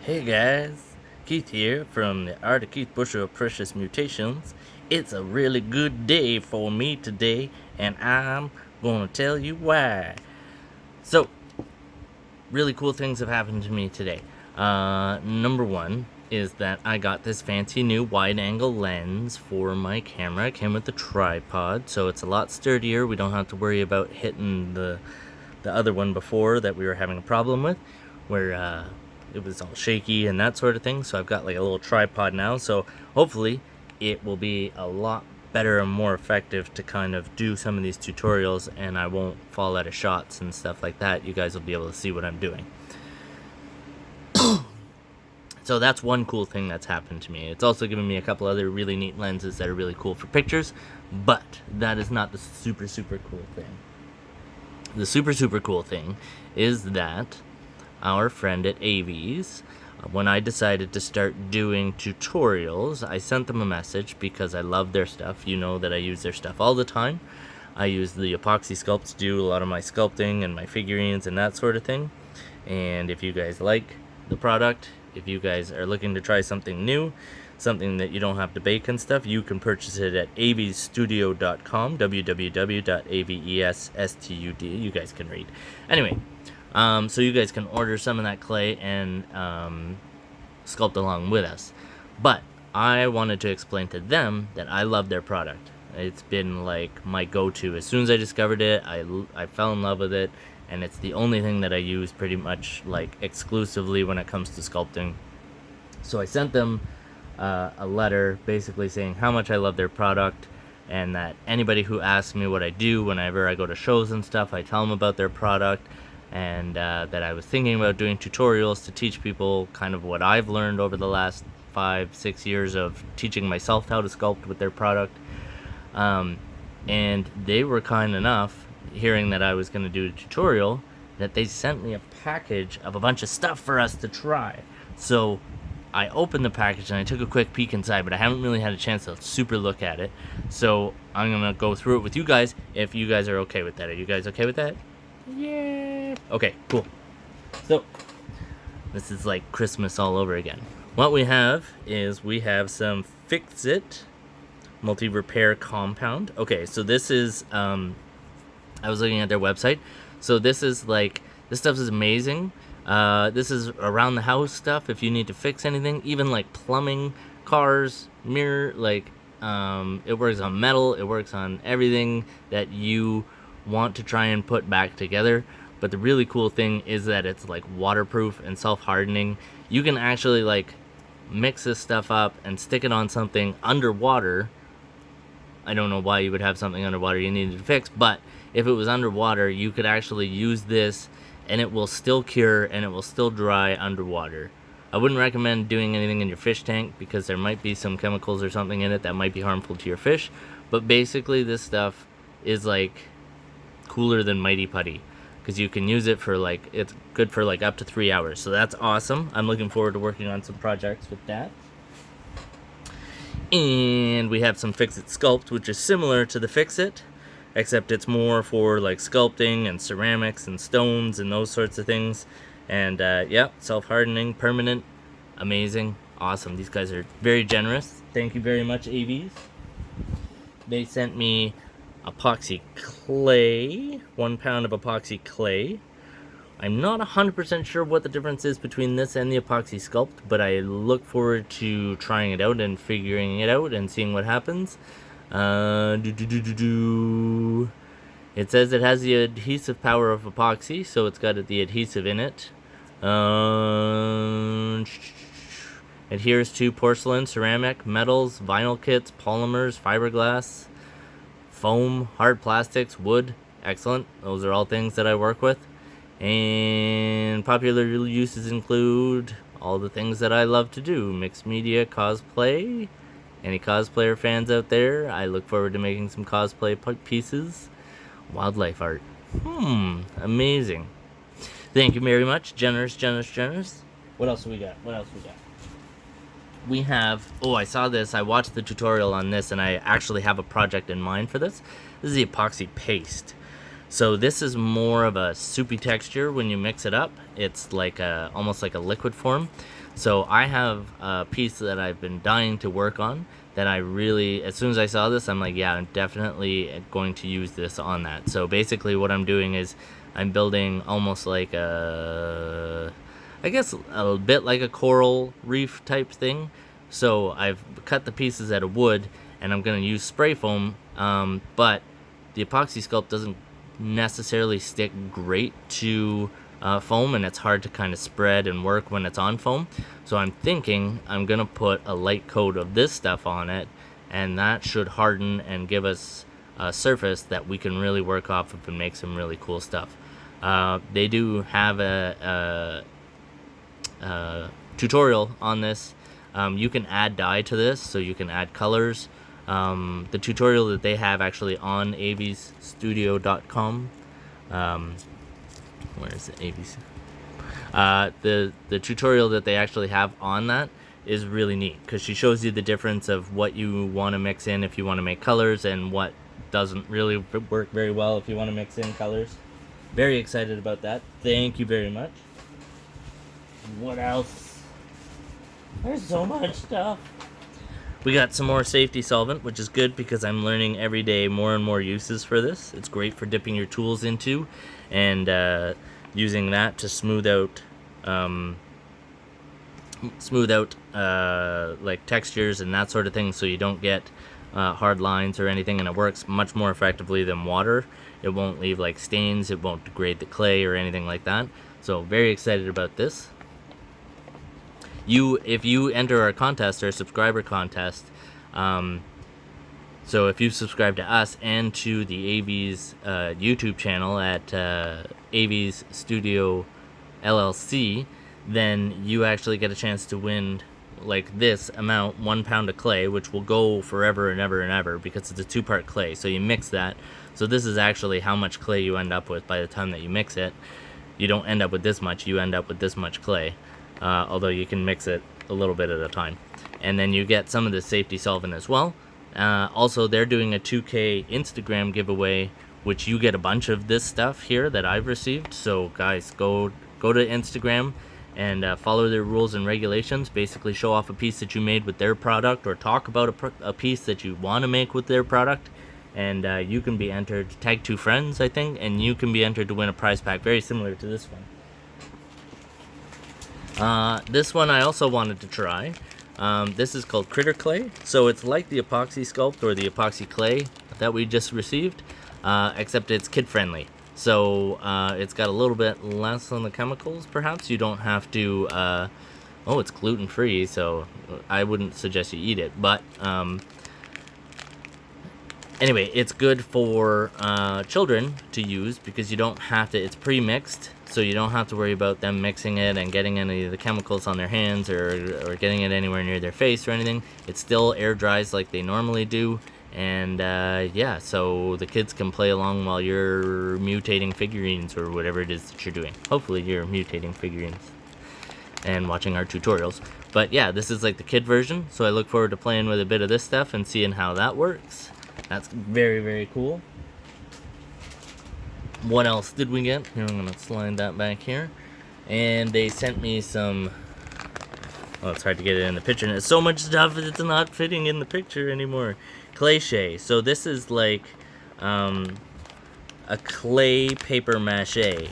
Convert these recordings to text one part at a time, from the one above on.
Hey guys, Keith here from the Art of Keith Busher of Precious Mutations. It's a really good day for me today, and I'm gonna tell you why. So, really cool things have happened to me today. Number one is that I got this fancy new wide angle lens for my camera. It came with the tripod, so it's a lot sturdier. We don't have to worry about hitting the other one before that we were having a problem with, where it was all shaky and that sort of thing. So I've got like a little tripod now, so hopefully it will be a lot better and more effective to kind of do some of these tutorials, and I won't fall out of shots and stuff like that. You guys will be able to see what I'm doing. So that's one cool thing that's happened to me. It's also given me a couple other really neat lenses that are really cool for pictures, but that is not the super cool thing. The super cool thing is that our friend at Aves, when I decided to start doing tutorials, I sent them a message because I love their stuff. You know that I use their stuff all the time. I use the Epoxy Sculpt to do a lot of my sculpting and my figurines and that sort of thing. And if you guys like the product, if you guys are looking to try something new, something that you don't have to bake and stuff, you can purchase it at avesstudio.com, www.avestud. You guys can read. Anyway, so you guys can order some of that clay and sculpt along with us. But I wanted to explain to them that I love their product. It's been like my go-to. As soon as I discovered it, I fell in love with it, and it's the only thing that I use pretty much like exclusively when it comes to sculpting. So I sent them a letter basically saying how much I love their product, and that anybody who asks me what I do whenever I go to shows and stuff, I tell them about their product, and that I was thinking about doing tutorials to teach people kind of what I've learned over the last 5-6 years of teaching myself how to sculpt with their product. And they were kind enough, hearing that I was going to do a tutorial, that they sent me a package of a bunch of stuff for us to try. So I opened the package and I took a quick peek inside, but I haven't really had a chance to super look at it. So I'm going to go through it with you guys if you guys are okay with that. Are you guys okay with that? Yeah. Okay, cool. So this is like Christmas all over again. What we have is we have some Fixit multi-repair compound. Okay, so this is I was looking at their website. So this is like, this stuff is amazing. This is around the house stuff if you need to fix anything, even like plumbing, cars, mirror, like it works on metal, it works on everything that you want to try and put back together. But the really cool thing is that it's like waterproof and self-hardening. You can actually like mix this stuff up and stick it on something underwater. I don't know why you would have something underwater you needed to fix, but if it was underwater, you could actually use this and it will still cure and it will still dry underwater. I wouldn't recommend doing anything in your fish tank because there might be some chemicals or something in it that might be harmful to your fish. But basically this stuff is like cooler than Mighty Putty because you can use it for like, it's good for like up to 3 hours. So that's awesome. I'm looking forward to working on some projects with that. And we have some Fixit Sculpt, which is similar to the Fixit, except it's more for like sculpting and ceramics and stones and those sorts of things. And yeah, self-hardening, permanent, amazing, awesome. These guys are very generous. Thank you very much, Aves. They sent me epoxy clay, 1 pound of epoxy clay. I'm not 100% sure what the difference is between this and the Epoxy Sculpt, but I look forward to trying it out and figuring it out and seeing what happens. It says it has the adhesive power of epoxy, so it's got the adhesive in it. Adheres to porcelain, ceramic, metals, vinyl kits, polymers, fiberglass, foam, hard plastics, wood. Excellent. Those are all things that I work with. And popular uses include all the things that I love to do: mixed media, cosplay. Any cosplayer fans out there? I look forward to making some cosplay pieces. Wildlife art. Amazing. Thank you very much. Generous. What else do we got? We have, I saw this. I watched the tutorial on this, and I actually have a project in mind for this. This is the Epoxy Paste. So this is more of a soupy texture when you mix it up. It's like almost like a liquid form. So I have a piece that I've been dying to work on that I really, as soon as I saw this, I'm like, yeah, I'm definitely going to use this on that. So basically what I'm doing is I'm building almost like I guess a bit like a coral reef type thing. So I've cut the pieces out of wood and I'm going to use spray foam, but the epoxy sculpt doesn't necessarily stick great to foam, and it's hard to kind of spread and work when it's on foam. So I'm thinking I'm gonna put a light coat of this stuff on it, and that should harden and give us a surface that we can really work off of and make some really cool stuff. They do have a tutorial on this. You can add dye to this, so you can add colors. The tutorial that they have actually on avesstudio.com. Where is it? Aves. The tutorial that they actually have on that is really neat because she shows you the difference of what you want to mix in if you want to make colors and what doesn't really work very well if you want to mix in colors. Very excited about that. Thank you very much. What else? There's so much stuff. We got some more safety solvent, which is good because I'm learning every day more and more uses for this. It's great for dipping your tools into and using that to smooth out like textures and that sort of thing, so you don't get hard lines or anything, and it works much more effectively than water. It won't leave like stains, it won't degrade the clay or anything like that. So very excited about this. If you enter our contest, our subscriber contest, so if you subscribe to us and to the Aves YouTube channel at Aves Studio LLC, then you actually get a chance to win like this amount, 1 pound of clay, which will go forever and ever and ever because it's a 2-part clay. So you mix that. So this is actually how much clay you end up with by the time that you mix it. You don't end up with this much, you end up with this much clay. Although you can mix it a little bit at a time. And then you get some of the safety solvent as well. Also, they're doing a 2K Instagram giveaway, which you get a bunch of this stuff here that I've received. So guys, go to Instagram and follow their rules and regulations. Basically show off a piece that you made with their product, or talk about a piece that you want to make with their product. And you can be entered, tag 2 friends, I think, and you can be entered to win a prize pack very similar to this one. This one I also wanted to try. This is called Critter Clay. So it's like the Epoxy Sculpt or the Epoxy Clay that we just received, except it's kid friendly. So it's got a little bit less on the chemicals, perhaps. You don't have to, oh, it's gluten free, so I wouldn't suggest you eat it. But anyway, it's good for children to use because you don't have to, it's pre-mixed. So you don't have to worry about them mixing it and getting any of the chemicals on their hands or getting it anywhere near their face or anything. It still air dries like they normally do. And yeah, so the kids can play along while you're mutating figurines or whatever it is that you're doing. Hopefully you're mutating figurines and watching our tutorials. But yeah, this is like the kid version. So I look forward to playing with a bit of this stuff and seeing how that works. That's very, very cool. What else did we get? Here, I'm going to slide that back here. And they sent me some... Oh, it's hard to get it in the picture. And it's so much stuff that it's not fitting in the picture anymore. Cliche. So this is like a clay paper mache,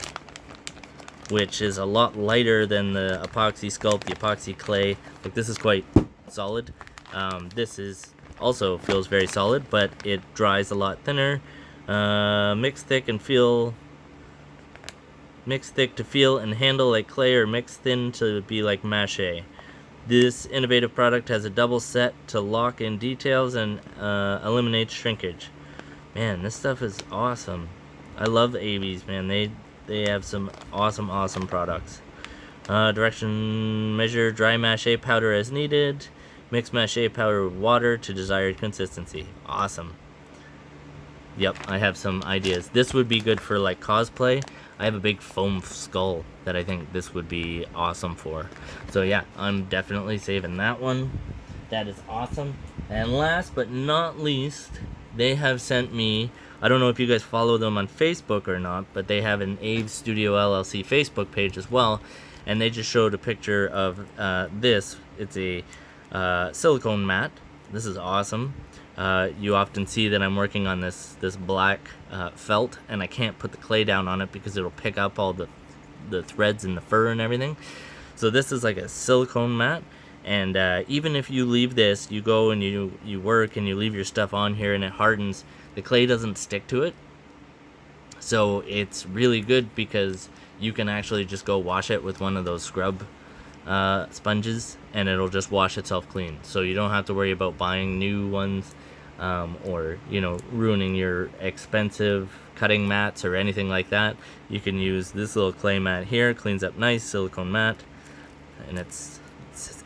which is a lot lighter than the epoxy sculpt, the epoxy clay. Like, this is quite solid. This is also feels very solid, but it dries a lot thinner. Mixed thick to feel and handle like clay, or mixed thin to be like mache. This innovative product has a double set to lock in details and eliminate shrinkage. Man, this stuff is awesome. I love Aves, man. They have some awesome products. Direction: measure dry mache powder as needed. Mix mache powder with water to desired consistency. Awesome. Yep, I have some ideas. This would be good for like cosplay. I have a big foam skull that I think this would be awesome for. So yeah, I'm definitely saving that one. That is awesome. And last but not least, they have sent me, I don't know if you guys follow them on Facebook or not, but they have an Aves Studio LLC Facebook page as well, and they just showed a picture of this. It's a silicone mat. This is awesome. You often see that I'm working on this black felt, and I can't put the clay down on it because it'll pick up all the threads and the fur and everything. So this is like a silicone mat, and even if you leave this, you go and you work and you leave your stuff on here and it hardens, the clay doesn't stick to it. So it's really good because you can actually just go wash it with one of those scrub sponges, and it'll just wash itself clean. So you don't have to worry about buying new ones, or ruining your expensive cutting mats or anything like that. You can use this little clay mat here, cleans up nice, silicone mat, and it's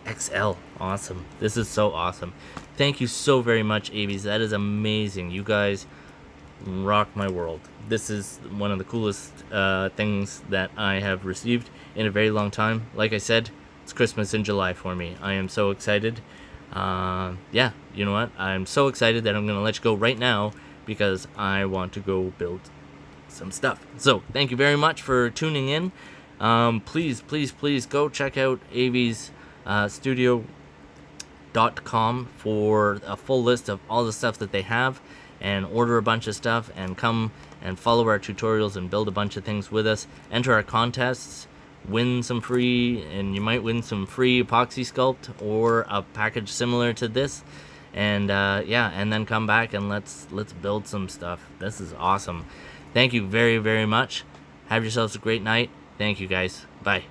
XL. Awesome. This is so awesome. Thank you so very much, Aves. That is amazing. You guys rock my world. This is one of the coolest things that I have received in a very long time. Like I said, it's Christmas in July for me. I am so excited. Yeah, you know what? I'm so excited that I'm going to let you go right now because I want to go build some stuff. So, thank you very much for tuning in. Please go check out Aves Studio.com for a full list of all the stuff that they have, and order a bunch of stuff and come and follow our tutorials and build a bunch of things with us. Enter our contests, win some free, and you might win some free epoxy sculpt or a package similar to this. And yeah, and then come back and let's build some stuff. This is awesome. Thank you very, very much. Have yourselves a great night. Thank you, guys. Bye.